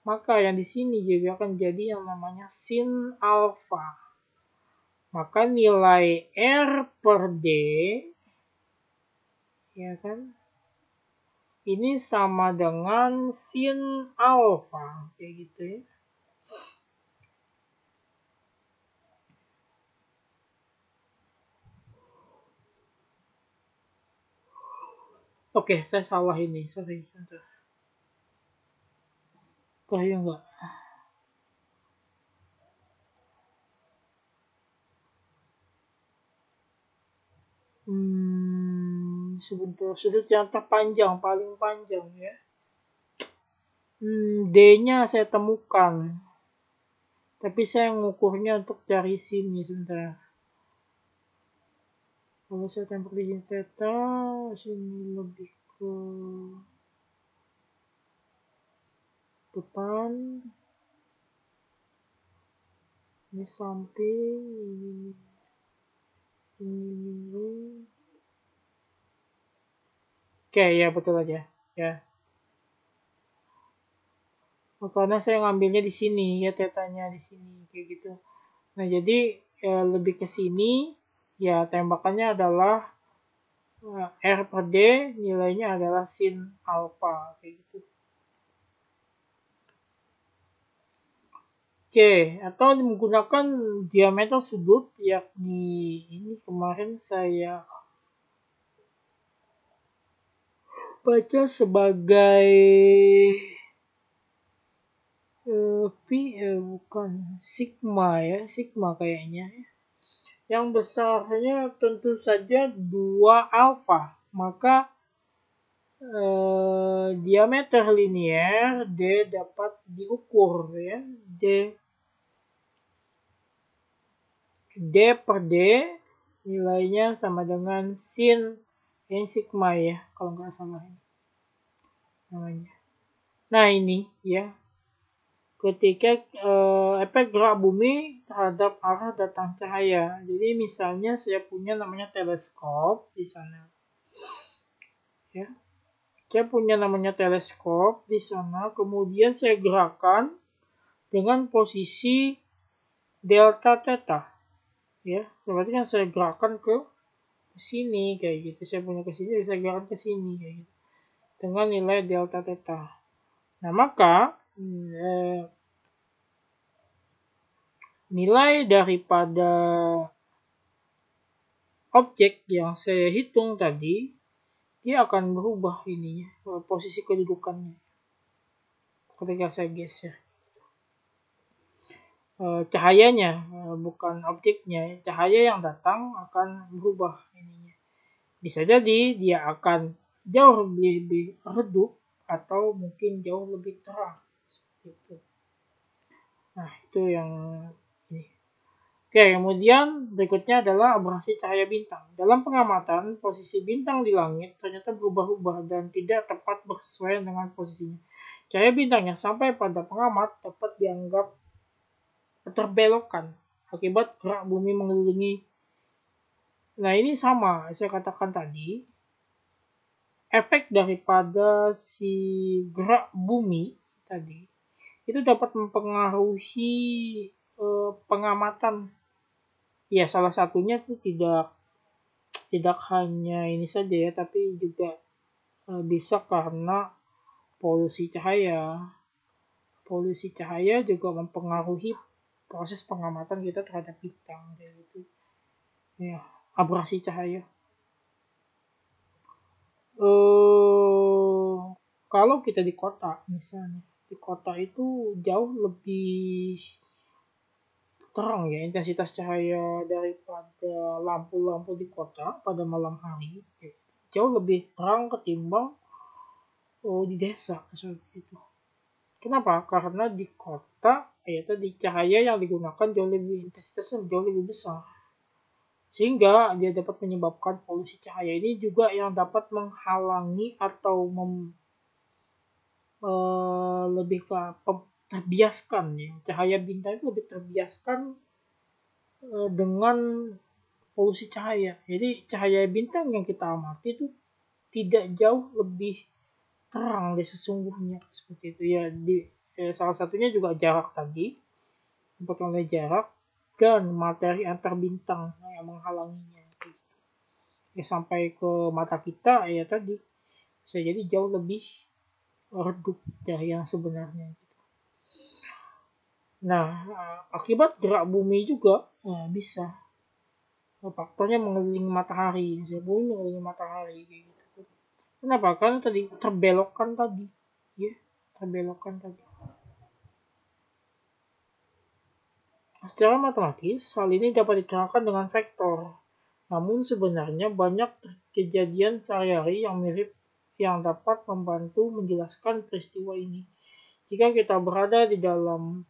Maka yang di sini juga akan jadi yang namanya sin alfa. Maka nilai R per D ya kan? Ini sama dengan sin alfa kayak gitu ya. Oke, saya salah ini, sorry. Kayak enggak. Sebentar, sudut yang terpanjang, paling panjang ya. D-nya saya temukan. Tapi saya ngukurnya untuk cari sini sebentar. Kalau saya tembak di sini theta, sini lebih ke depan. Ini samping, ini. Oke, ya betul aja. Ya. Karena saya ngambilnya di sini, ya tetanya di sini kayak gitu. Nah, jadi ya, lebih ke sini, ya tembakannya adalah R per D, nilainya adalah sin alfa kayak gitu. Oke, atau menggunakan diameter sudut, yakni ini kemarin saya baca sebagai bukan sigma ya, sigma kayaknya. Yang besarnya tentu saja 2 alfa. Maka diameter linier D dapat diukur ya. D per D nilainya sama dengan sin n sigma ya, kalau nggak salah ini namanya. Nah ini ya, ketika efek gerak bumi terhadap arah datang cahaya. Jadi misalnya saya punya namanya teleskop di sana. Ya. Saya punya namanya teleskop di sana, kemudian saya gerakkan dengan posisi delta theta. Ya, berarti kan saya gerakkan ke sini kayak gitu. Saya punya ke sini, saya gerakkan ke sini kayak gitu. Dengan nilai delta theta. Nah, maka nilai daripada objek yang saya hitung tadi, dia akan berubah ininya, posisi kedudukannya ketika saya geser. Cahayanya, bukan objeknya, cahaya yang datang akan berubah ininya. Bisa jadi dia akan jauh lebih redup atau mungkin jauh lebih terang seperti itu. Nah, itu yang ini. Oke, kemudian berikutnya adalah abrasi cahaya bintang. Dalam pengamatan, posisi bintang di langit ternyata berubah-ubah dan tidak tepat bersesuaian dengan posisinya. Cahaya bintang yang sampai pada pengamat dapat dianggap terbelokkan akibat gerak bumi mengelilingi. Nah, ini sama saya katakan tadi. Efek daripada si gerak bumi tadi itu dapat mempengaruhi pengamatan. Ya, salah satunya itu tidak hanya ini saja ya, tapi juga bisa karena polusi cahaya. Polusi cahaya juga mempengaruhi proses pengamatan kita terhadap bintang kayak gitu. Ya, abrasi cahaya. Kalau kita di kota misalnya, di kota itu jauh lebih terang ya intensitas cahaya daripada lampu-lampu di kota pada malam hari, jauh lebih terang ketimbang di desa seperti itu. Kenapa? Karena di kota yaitu di cahaya yang digunakan jauh lebih intensitasnya jauh lebih besar, sehingga dia dapat menyebabkan polusi cahaya. Ini juga yang dapat menghalangi atau lebih terbiaskan ya, cahaya bintang itu lebih terbiaskan dengan polusi cahaya. Jadi cahaya bintang yang kita amati itu tidak jauh lebih terang dari sesungguhnya seperti itu ya. Salah satunya juga jarak tadi, sempat oleh jarak dan materi antar bintang yang menghalanginya. Ya, sampai ke mata kita ya tadi bisa jadi jauh lebih redup dari yang sebenarnya. Nah, akibat gerak bumi juga bisa faktornya mengelilingi matahari, bumi mengelilingi matahari gitu. Kenapa? Karena tadi terbelokkan tadi, ya, terbelokkan tadi. Secara matematis, hal ini dapat diterangkan dengan vektor. Namun sebenarnya banyak kejadian sehari-hari yang mirip yang dapat membantu menjelaskan peristiwa ini. Jika kita berada di dalam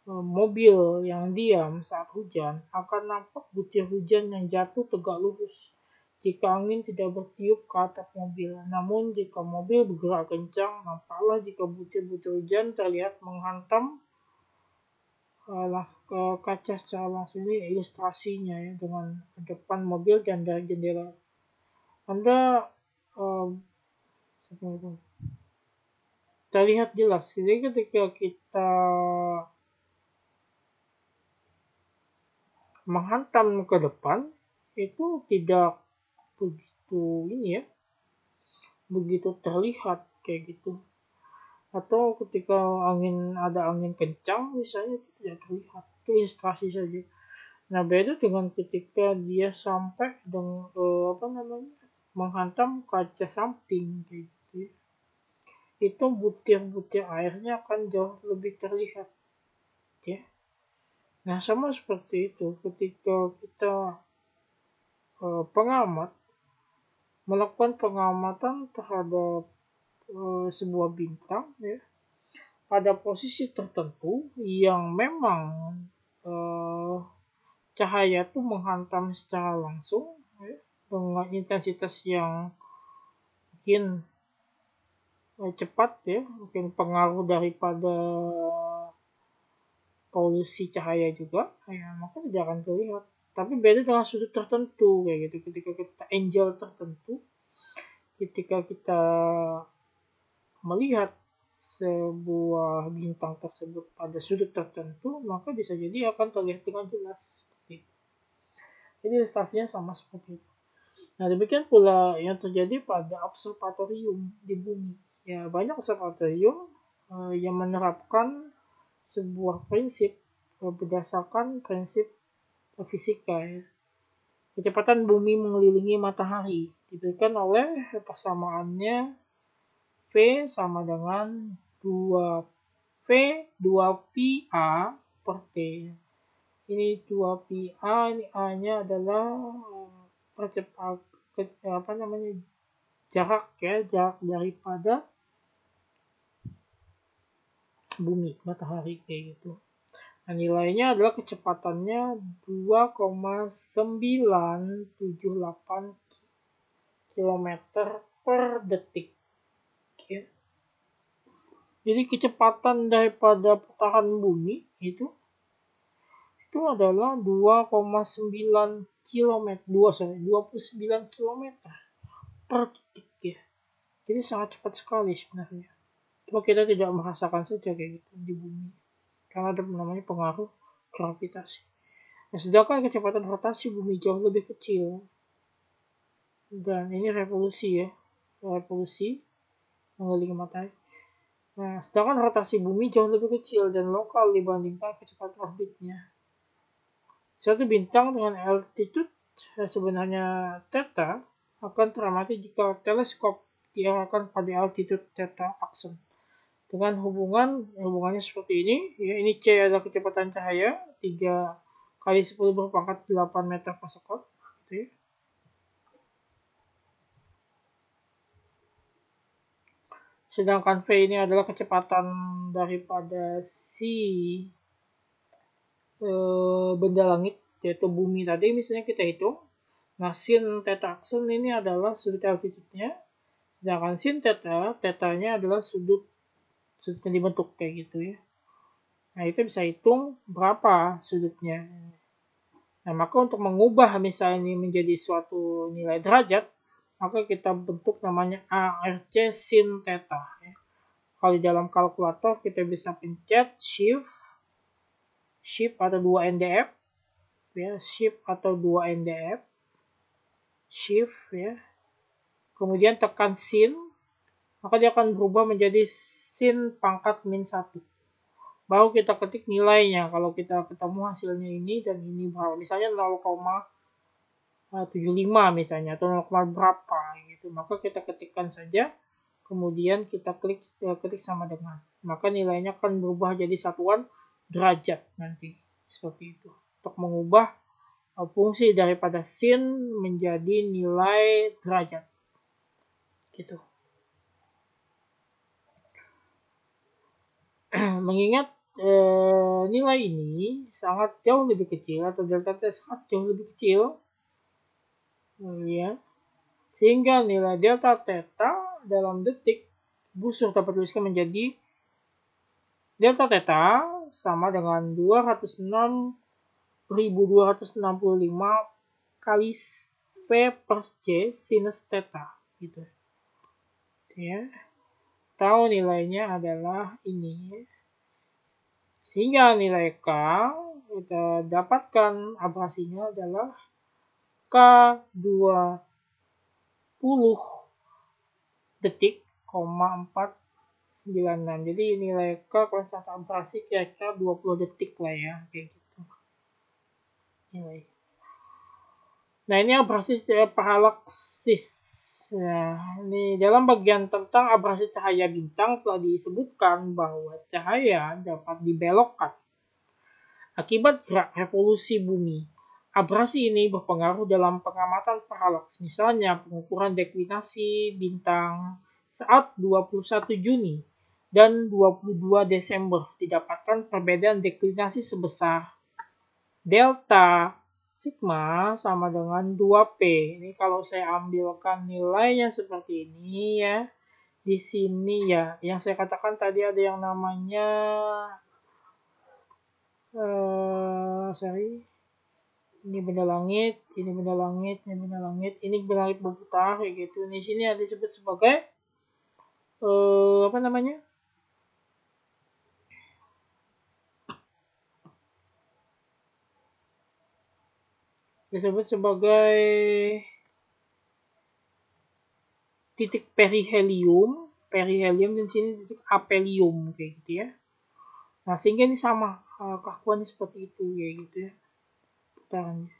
mobil yang diam saat hujan, akan nampak butir hujan yang jatuh tegak lurus jika angin tidak bertiup ke atap mobil. Namun jika mobil bergerak kencang, nampaklah jika butir-butir hujan terlihat menghantam ke kaca secara langsung. Ini ilustrasinya ya, dengan depan mobil dan dari jendela. Anda terlihat jelas. Jadi ketika kita menghantam ke depan itu tidak begitu ini ya, begitu terlihat kayak gitu. Atau ketika ada angin kencang misalnya itu tidak terlihat, itu ilustrasi saja. Nah, beda dengan ketika dia sampai dengan menghantam kaca samping kayak gitu. Itu butir-butir airnya akan jauh lebih terlihat ya. Nah, sama seperti itu ketika kita pengamat melakukan pengamatan terhadap sebuah bintang ya, pada posisi tertentu yang memang eh, cahaya itu menghantam secara langsung ya, dengan intensitas yang mungkin cepat ya, mungkin pengaruh daripada polusi cahaya juga, ya maka tidak akan terlihat. Tapi beda dengan sudut tertentu kayak gitu. Ketika kita angle tertentu, ketika kita melihat sebuah bintang tersebut pada sudut tertentu, maka bisa jadi akan terlihat dengan jelas. Jadi ilustrasinya sama seperti itu. Nah, demikian pula yang terjadi pada observatorium di bumi. Ya, banyak observatorium yang menerapkan sebuah prinsip berdasarkan prinsip fisika ya. Kecepatan bumi mengelilingi matahari diberikan oleh persamaannya V sama dengan 2V 2VA per T. Ini 2VA, ini A-nya adalah jarak ya, jarak daripada bumi matahari kayak gitu. Nah, nilainya adalah kecepatannya 2,978 km per detik. Ya. Jadi kecepatan daripada putaran bumi itu adalah 2,9 km 29 km per detik ya. Jadi sangat cepat sekali sebenarnya. Cuma kita tidak merasakan saja kayak gitu di bumi. Karena ada namanya pengaruh gravitasi. Nah, sedangkan kecepatan rotasi bumi jauh lebih kecil. Dan ini revolusi ya. Revolusi mengelilingi matahari. Nah, sedangkan rotasi bumi jauh lebih kecil dan lokal dibandingkan kecepatan orbitnya. Suatu bintang dengan altitude sebenarnya theta akan teramati jika teleskop diarahkan pada altitude theta aksen. Dengan hubungannya seperti ini, ya, ini C adalah kecepatan cahaya 3 kali 10 berpangkat 8 meter per second, gitu ya. Sedangkan V ini adalah kecepatan daripada si benda langit, yaitu bumi tadi misalnya kita hitung. Nah, sin theta aksen ini adalah sudut altitude-nya. Sedangkan sin theta, theta-nya adalah sudut yang dibentuk kayak gitu ya. Nah, itu bisa hitung berapa sudutnya. Nah, maka untuk mengubah misalnya ini menjadi suatu nilai derajat, maka kita bentuk namanya ARC sin theta. Ya. Kalau di dalam kalkulator kita bisa pencet shift atau 2 NDF, ya, shift atau 2 NDF, shift ya. Kemudian tekan sin, maka dia akan berubah menjadi sin pangkat min 1. Baru kita ketik nilainya. Kalau kita ketemu hasilnya ini dan ini berapa, misalnya 0,75 misalnya atau 0, berapa gitu, maka kita ketikkan saja, kemudian kita ketik sama dengan, maka nilainya akan berubah jadi satuan derajat nanti seperti itu untuk mengubah fungsi daripada sin menjadi nilai derajat gitu. Mengingat nilai ini sangat jauh lebih kecil atau delta T sangat jauh lebih kecil ya, sehingga nilai delta theta dalam detik busur dapat dituliskan menjadi delta theta sama dengan 206.265 kali V per C sinus theta gitu ya. Tahu nilainya adalah ini, sehingga nilai K kita dapatkan abrasinya adalah K20 detik, 496. Jadi nilai K konstan abrasi kira-kira 20 detik lah ya, kayak gitu. Nilai. Nah, ini abrasi paralaksis. Nah, ini dalam bagian tentang abrasi cahaya bintang telah disebutkan bahwa cahaya dapat dibelokkan Akibat gerak revolusi bumi, abrasi ini berpengaruh dalam pengamatan paralaks, misalnya pengukuran deklinasi bintang saat 21 Juni dan 22 Desember didapatkan perbedaan deklinasi sebesar delta sigma sama dengan 2P. Ini kalau saya ambilkan nilainya seperti ini ya. Di sini ya, yang saya katakan tadi ada yang namanya ini benda langit, ini benda langit, ini benda langit, ini benda langit berputar kayak gitu. Di sini ada disebut sebagai apa namanya? Disebut sebagai titik perihelium dan sini titik aphelium kayak gitu ya. Nah, sehingga ini sama kakuannya seperti itu ya gitu ya. Putarannya.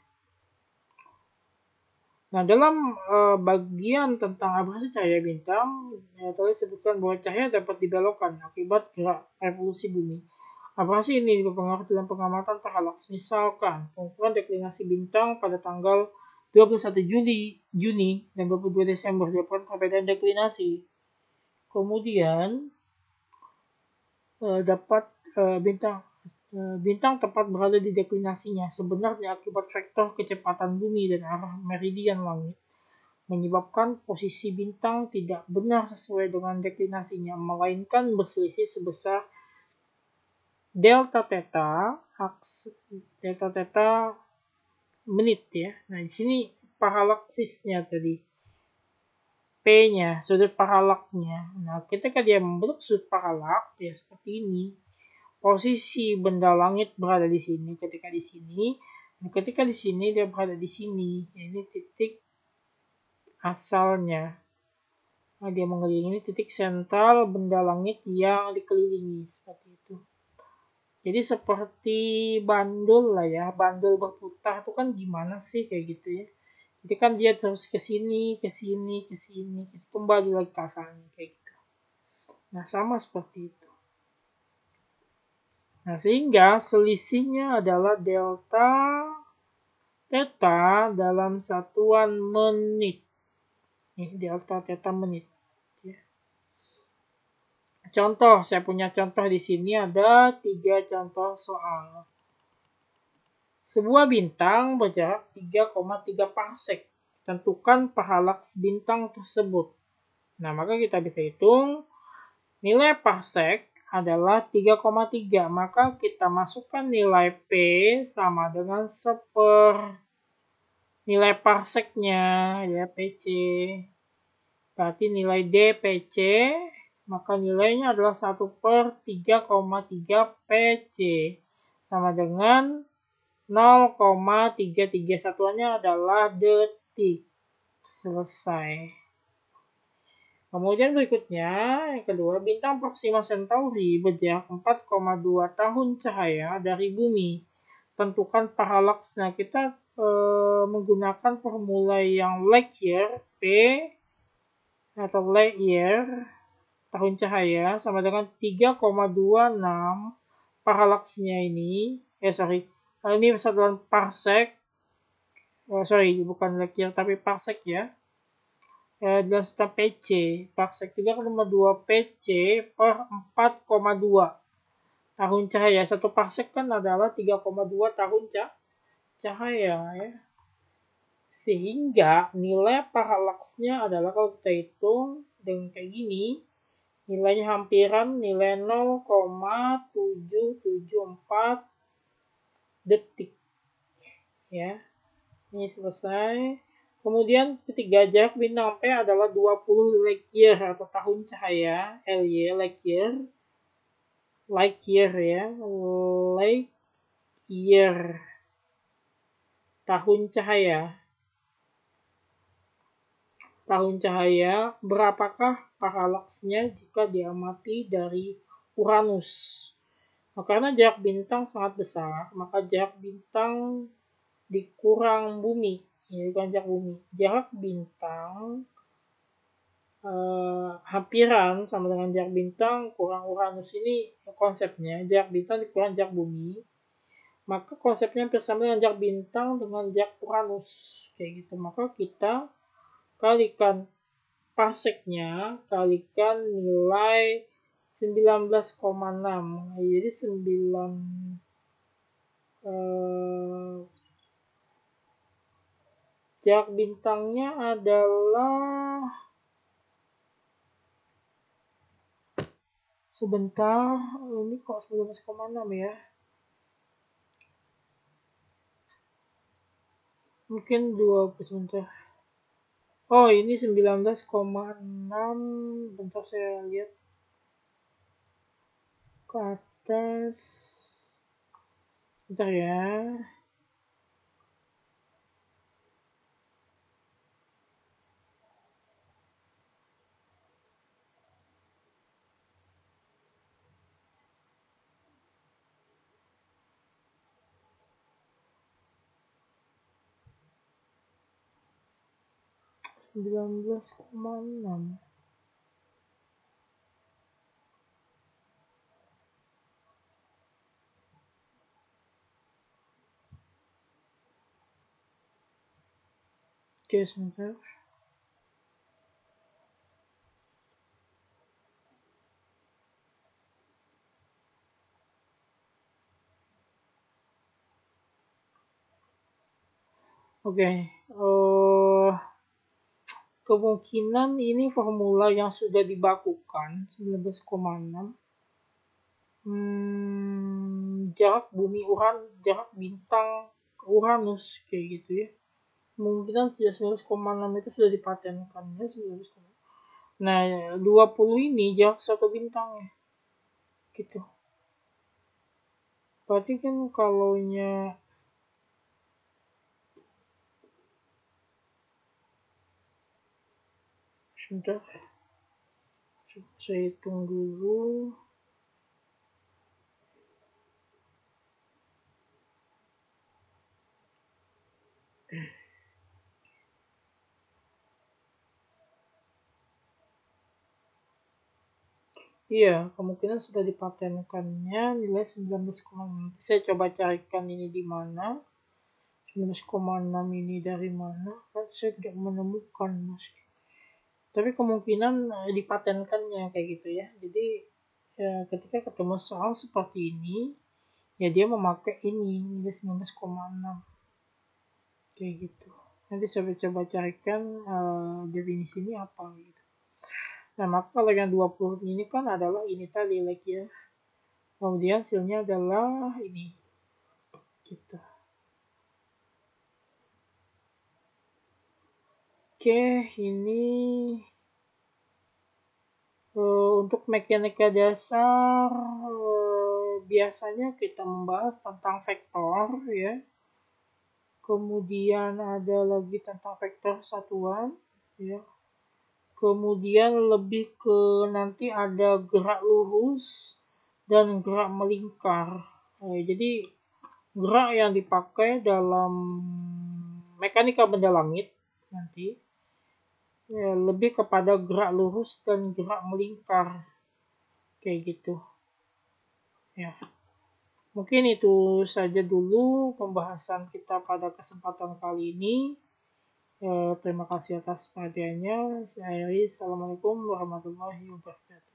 Nah, dalam bagian tentang abrasi cahaya bintang, tadi disebutkan bahwa cahaya dapat dibelokkan akibat gerak revolusi bumi. Abrasi ini berpengaruh dalam pengamatan paralaks. Misalkan, pengukuran deklinasi bintang pada tanggal 21 Juni dan 22 Desember dilakukan perbedaan deklinasi. Kemudian dapat bintang tepat berada di deklinasinya sebenarnya akibat vektor kecepatan bumi dan arah meridian langit menyebabkan posisi bintang tidak benar sesuai dengan deklinasinya melainkan berselisih sebesar delta theta menit ya. Nah, di sini paralaksisnya tadi P-nya, sudut paralaknya. Nah, ketika dia membentuk sudut paralak ya seperti ini. Posisi benda langit berada di sini, ketika di sini dia berada di sini. Ini titik asalnya. Nah, dia mengelilingi titik sentral benda langit yang dikelilingi seperti itu. Jadi seperti bandul lah ya, bandul berputar itu kan gimana sih kayak gitu ya. Jadi kan dia terus ke sini, kembali lagi ke asalnya kayak gitu. Nah, sama seperti itu. Nah, sehingga selisihnya adalah delta theta dalam satuan menit. Ini delta theta menit. Contoh, saya punya contoh di sini ada 3 contoh soal. Sebuah bintang berjarak 3,3 parsek. Tentukan paralaks bintang tersebut. Nah, maka kita bisa hitung nilai parsek adalah 3,3. Maka kita masukkan nilai P sama dengan nilai parseknya ya PC. Berarti nilai D PC maka nilainya adalah 1/3,3 PC sama dengan 0,331 satuannya adalah detik. Selesai. Kemudian berikutnya, yang kedua, bintang Proxima Centauri berjarak 4,2 tahun cahaya dari bumi. Tentukan paralaksnya. Kita menggunakan formula yang light year, P atau light year, tahun cahaya, sama dengan 3,26 paralaksnya ini. Ini satuan parsek. Bukan light year, tapi parsek ya. Dalam satuan PC, parsek 3,2 PC per 4,2 tahun cahaya. Satu parsek kan adalah 3,2 tahun cahaya ya. Sehingga nilai paralaksnya adalah kalau kita hitung dengan kayak gini, nilainya hampiran nilai 0,774 detik. Ya. Ini selesai. Kemudian ketiga, jarak bintang P adalah 20 light year atau tahun cahaya, LY light year ya, light year tahun cahaya. Tahun cahaya, berapakah paralaksnya jika diamati dari Uranus? Nah, karena jarak bintang sangat besar, maka jarak bintang dikurang bumi. Jarak bintang hampiran sama dengan jarak bintang kurang Uranus. Ini konsepnya, jarak bintang dikurang jarak bumi. Maka konsepnya hampir sama dengan jak bintang dengan jak Uranus kayak gitu. Maka kita kalikan parseknya kalikan nilai 19,6. Jadi 9 jak bintangnya adalah sebentar, ini kok 19,6 ya. Mungkin 20 sebentar. Oh, ini 19,6. Bentar saya lihat ke atas. Bentar ya. Sembilan belas koma enam. Oke, sebentar. Oke, kemungkinan ini formula yang sudah dibakukan 19,6. Jarak bumi jarak bintang ke Uranus kayak gitu ya. Kemungkinan 19,6 itu sudah dipatenkan ya 19,6. Nah, 20 ini jarak satu bintangnya. Gitu. Berarti kan kalau sebentar, saya hitung dulu. Iya, kemungkinan sudah dipatenkannya nilai 19,6. Saya coba carikan ini di mana. 19,6 ini dari mana? Kan saya tidak menemukan, Mas. Tapi kemungkinan dipatenkannya kayak gitu ya. Jadi ya, ketika ketemu soal seperti ini, ya dia memakai ini nilai 19,6 kayak gitu. Nanti saya coba carikan definisi ini apa gitu. Nah, maka kalau yang 20 ini kan adalah ini tadi like ya. Kemudian hasilnya adalah ini gitu. Oke, ini untuk mekanika dasar biasanya kita membahas tentang vektor ya. Kemudian ada lagi tentang vektor satuan ya. Kemudian lebih ke nanti ada gerak lurus dan gerak melingkar. Jadi gerak yang dipakai dalam mekanika benda langit nanti ya, lebih kepada gerak lurus dan gerak melingkar kayak gitu ya. Mungkin itu saja dulu pembahasan kita pada kesempatan kali ini. Terima kasih atas perhatiannya. Saya Aris. Assalamualaikum warahmatullahi wabarakatuh.